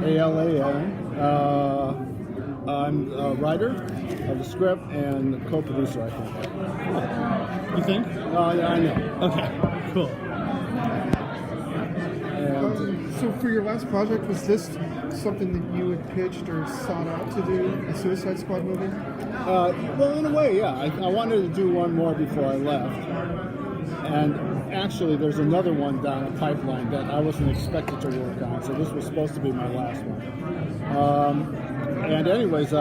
Alan. I'm a writer of the script and co-producer, I think. You think? Yeah, I know. Okay, cool. And, So for your last project, was this something that you had pitched or sought out to do, a Suicide Squad movie? well, in a way, yeah. I wanted to do one more before I left. And actually, there's another one down the pipeline that I wasn't expected to work on, so this was supposed to be my last one. And anyways,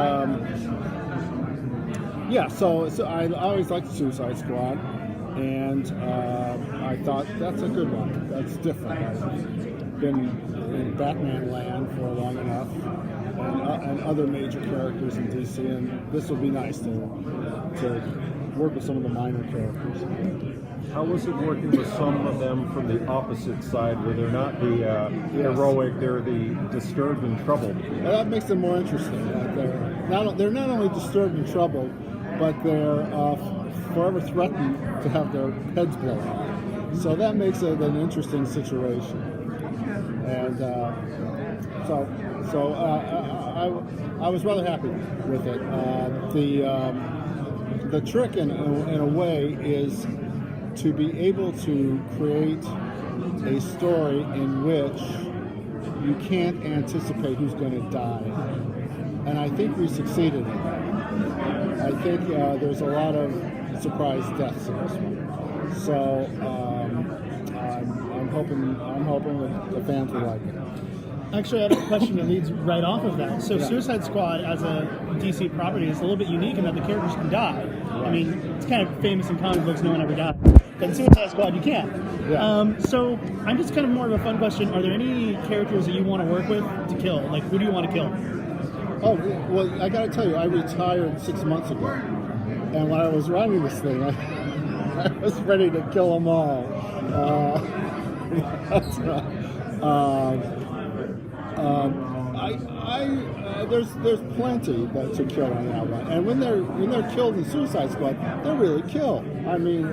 yeah, so I always liked Suicide Squad, and I thought that's a good one. That's different. I've been in Batman land for long enough, and other major characters in DC, and this would be nice to work with some of the minor characters. How was it working with some of them from the opposite side, where they're not the heroic, they're the disturbed and troubled? Well, that makes them more interesting. They're not only disturbed and troubled, but they're forever threatened to have their heads blown off. So that makes it an interesting situation. And I was rather happy with it. The trick, in a way, is to be able to create a story in which you can't anticipate who's going to die. And I think we succeeded in that. I think there's a lot of surprise deaths in this one. So I'm hoping that the fans will like it. Actually, I have a question that leads right off of that. So, Suicide Squad as a DC property is a little bit unique in that the characters can die. Right. I mean, it's kind of famous in comic books, no one ever died. But in Suicide Squad, you can. Yeah. So, I'm just kind of more of a fun question. Are there any characters that you want to work with to kill? Like, who do you want to kill? Oh, well, I got to tell you, I retired 6 months ago. And when I was writing this thing, I was ready to kill them all. There's plenty to kill on that one, and when they're killed in Suicide Squad, they're really killed. I mean,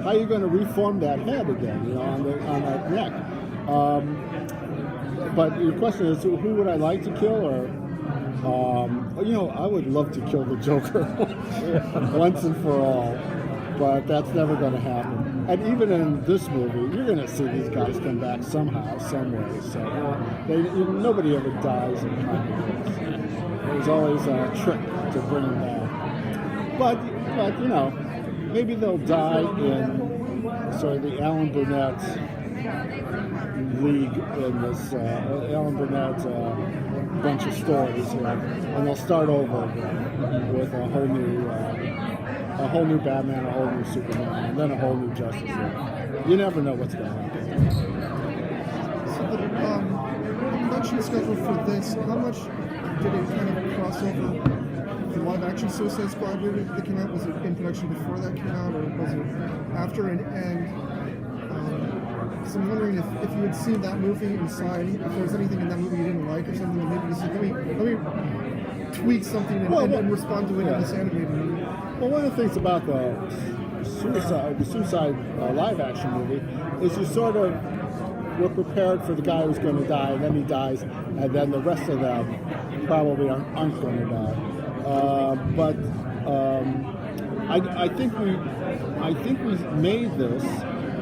how are you going to reform that head again, on that neck? But your question is, who would I like to kill, or? I would love to kill the Joker once and for all, but that's never going to happen. And even in this movie, you're going to see these guys come back somehow, some way. So nobody ever dies in comic books. There's always a trick to bring them back. But maybe they'll die in the Alan Burnett league in this Alan Burnett bunch of stories here, and they'll start over again with a whole new Batman, a whole new Superman, and then a whole new Justice League. You never know what's going to happen. So the production schedule for this, how much did it kind of cross over the live-action Suicide Squad movie that came out? Was it in production before that came out, or was it after? So I'm wondering if you had seen that movie inside, if there was anything in that movie you didn't like or something, that maybe you said, let me tweak something and respond to it in this animated movie. Well, one of the things about the Suicide live-action movie is you sort of were prepared for the guy who's going to die, and then he dies, and then the rest of them probably aren't going to die. I think we made this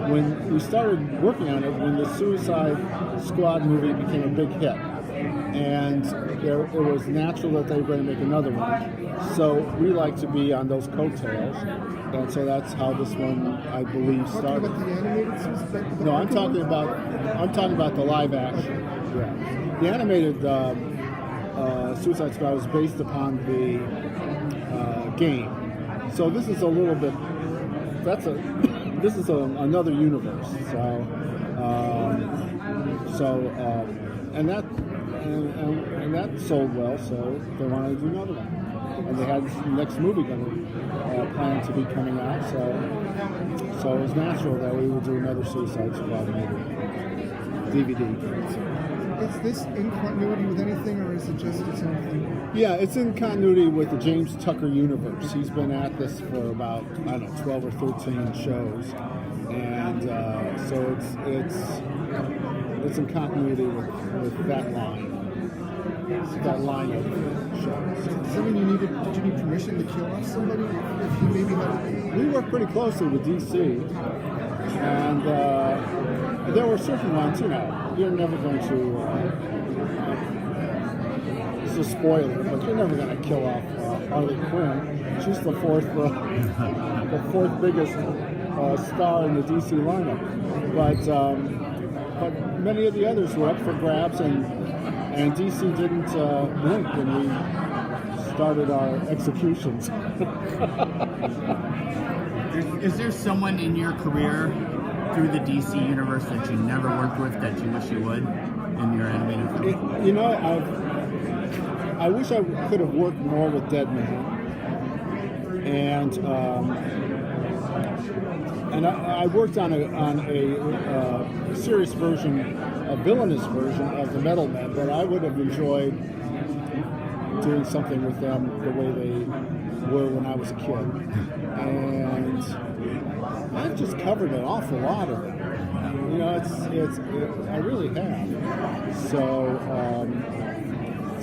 when we started working on it, when the Suicide Squad movie became a big hit. And it was natural that they were going to make another one. So we like to be on those coattails. And so that's how this one, I believe, started. Talking about the animated Suicide? No, I'm talking about the live action. Yeah. The animated Suicide Squad was based upon the game. So this is a little bit, this is another universe. And that sold well, so they wanted to do another one. And they had the next movie planned to be coming out, so it was natural that we would do another Suicide Squad movie, DVD. Is this in continuity with anything, or is it just its own thing? Yeah, it's in continuity with the James Tucker universe. He's been at this for about, 12 or 13 shows, and so it's in continuity with that line. that line of shows. Does that mean did you need permission to kill off somebody? If you maybe had... We worked pretty closely with DC, and there were certain ones, you're never going to, it's a spoiler, but you're never going to kill off Harley Quinn. She's the fourth biggest star in the DC lineup. But many of the others were up for grabs, and DC didn't blink when we started our executions. Is there someone in your career through the DC universe that you never worked with that you wish you would in your animated film? I wish I could have worked more with Deadman, and I worked on a serious version, a villainous version of the Metal Men, but I would have enjoyed doing something with them the way they were when I was a kid. And I've just covered an awful lot of it. I really have. So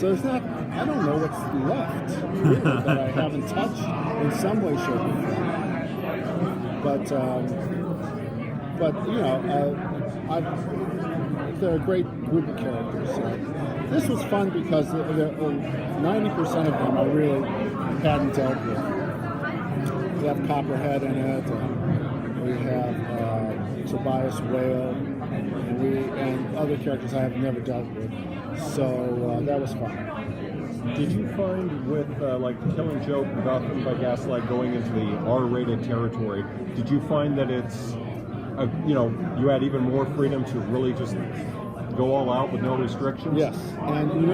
it's not, I don't know what's left really, that I haven't touched in some way, shape, or form. But they're a great group of characters. This was fun because 90% of them I really hadn't dealt with. We have Copperhead in it, and we have Tobias Whale, and other characters I have never dealt with. So that was fun. Did you find with like Killing Joke, Gotham by Gaslight going into the R-rated territory, did you find that it's, you had even more freedom to really just go all out with no restrictions? Yes, and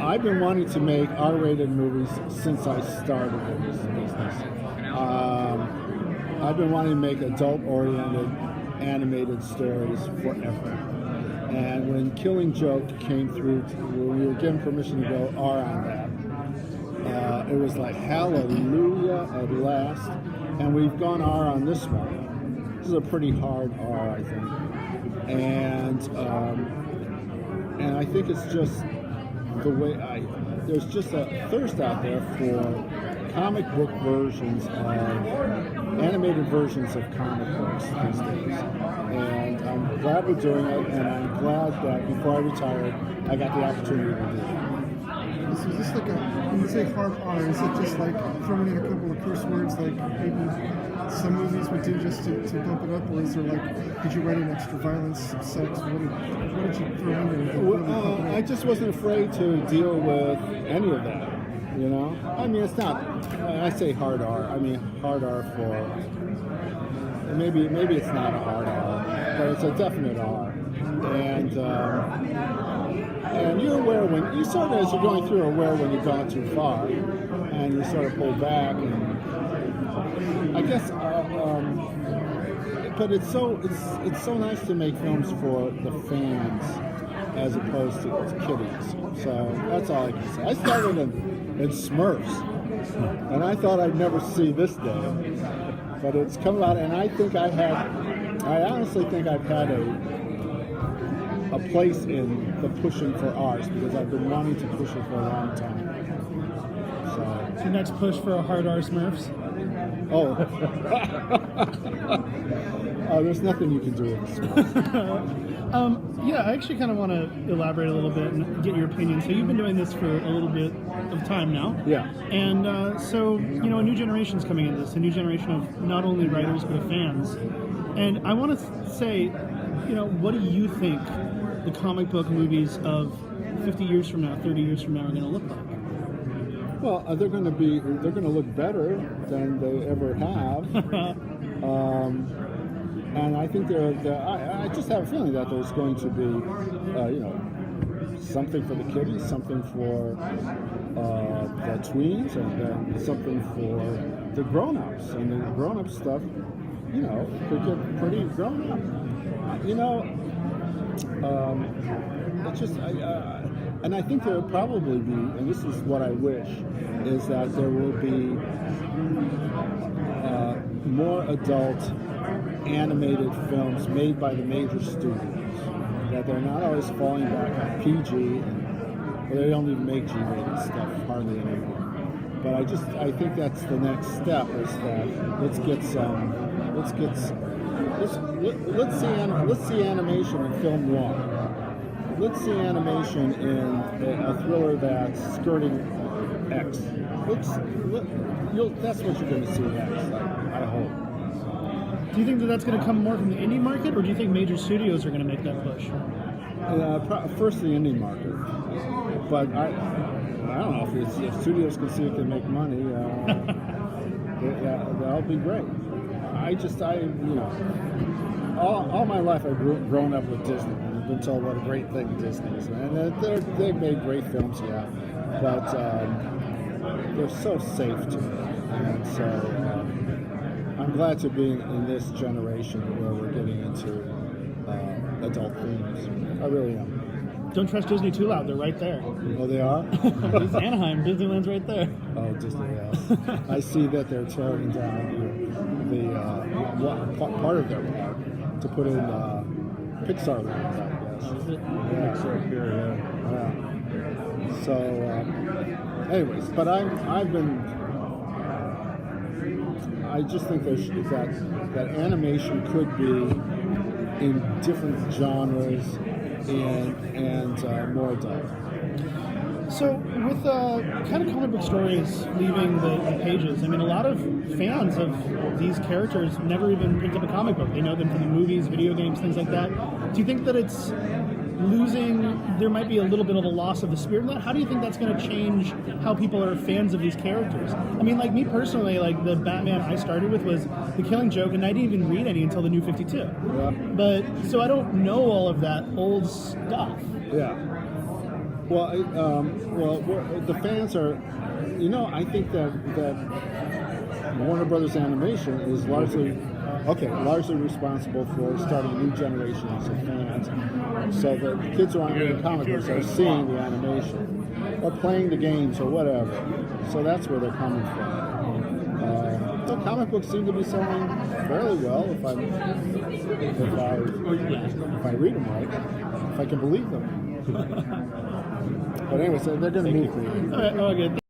I've been wanting to make R-rated movies since I started in this business. I've been wanting to make adult-oriented animated stories forever. And when Killing Joke came through, when we were given permission to go R on that, it was like hallelujah at last. And we've gone R on this one. This is a pretty hard R, I think. And I think it's just the way there's just a thirst out there for comic book versions of animated versions of comic books these days. And I'm glad we're doing it, and I'm glad that before I retired, I got the opportunity to do it. So is this like when you say hard R, is it just like throwing in a couple of curse words like maybe some movies would do just to bump it up, or is there like, did you write in extra violence, sex? What did you throw in there? Well, I just wasn't afraid to deal with any of that, I mean, it's not, I say hard R, I mean hard R for, maybe it's not a hard R, but it's a definite R. And you're aware when, you sort of, as you're going through, aware when you've gone too far, and you sort of pull back, and I guess, but it's so nice to make films for the fans as opposed to kiddies. So that's all I can say. I started in Smurfs, and I thought I'd never see this day, but it's come out, and I honestly think I've had a place in the pushing for ours, because I've been wanting to push it for a long time. So next push for a hard R Smurfs? Oh. There's nothing you can do with Smurfs. Yeah, I actually kind of want to elaborate a little bit and get your opinion. So you've been doing this for a little bit of time now. Yeah. And so, a new generation's coming into this, a new generation of not only writers, but of fans. And I want to say, what do you think the comic book movies of 50 years from now, 30 years from now are going to look like? Well, they're going to look better than they ever have. And I think I just have a feeling that there's going to be, something for the kiddies, something for the tweens, and then something for the grown-ups. And the grown-up stuff, could get pretty grown-up. It's just, and I think there will probably be, and this is what I wish, is that there will be more adult animated films made by the major studios. that they're not always falling back on PG, or they don't even make G-rated stuff hardly anymore. But I think that's the next step is that let's see animation in film noir. Let's see animation in a thriller that's skirting X. That's what you're going to see next, I hope. Do you think that that's going to come more from the indie market, or do you think major studios are going to make that push? First, the indie market. But I don't know if studios can see it can make money. That'll be great. All my life I've grown up with Disney and I've been told what a great thing Disney is, and they've made great films, yeah, but they're so safe to me, and so I'm glad to be in this generation where we're getting into adult themes. I really am. Don't trust Disney too loud. They're right there. Oh, they are? It's Anaheim. Disneyland's right there. Oh, Disney, yeah. I see that they're tearing down part of their park to put in Pixar Land, I guess. Yeah. Pixar here, Yeah. So, anyways, but I just think that animation could be in different genres and more adult. So, with kind of comic book stories leaving the pages, I mean, a lot of fans of these characters never even picked up a comic book. They know them from the movies, video games, things like that. Do you think that it's there might be a little bit of a loss of the spirit in that? How do you think that's going to change how people are fans of these characters? I mean, like me personally, like the Batman I started with was The Killing Joke, and I didn't even read any until the New 52. Yeah. But, so I don't know all of that old stuff. Yeah. Well, the fans are, I think that Warner Brothers Animation is largely responsible for starting new generations of fans. So the kids who aren't reading comic books are seeing the animation, or playing the games, or whatever. So that's where they're coming from. The comic books seem to be selling fairly well if I read them right, if I can believe them. But anyway, so they're going to move me. All right, good.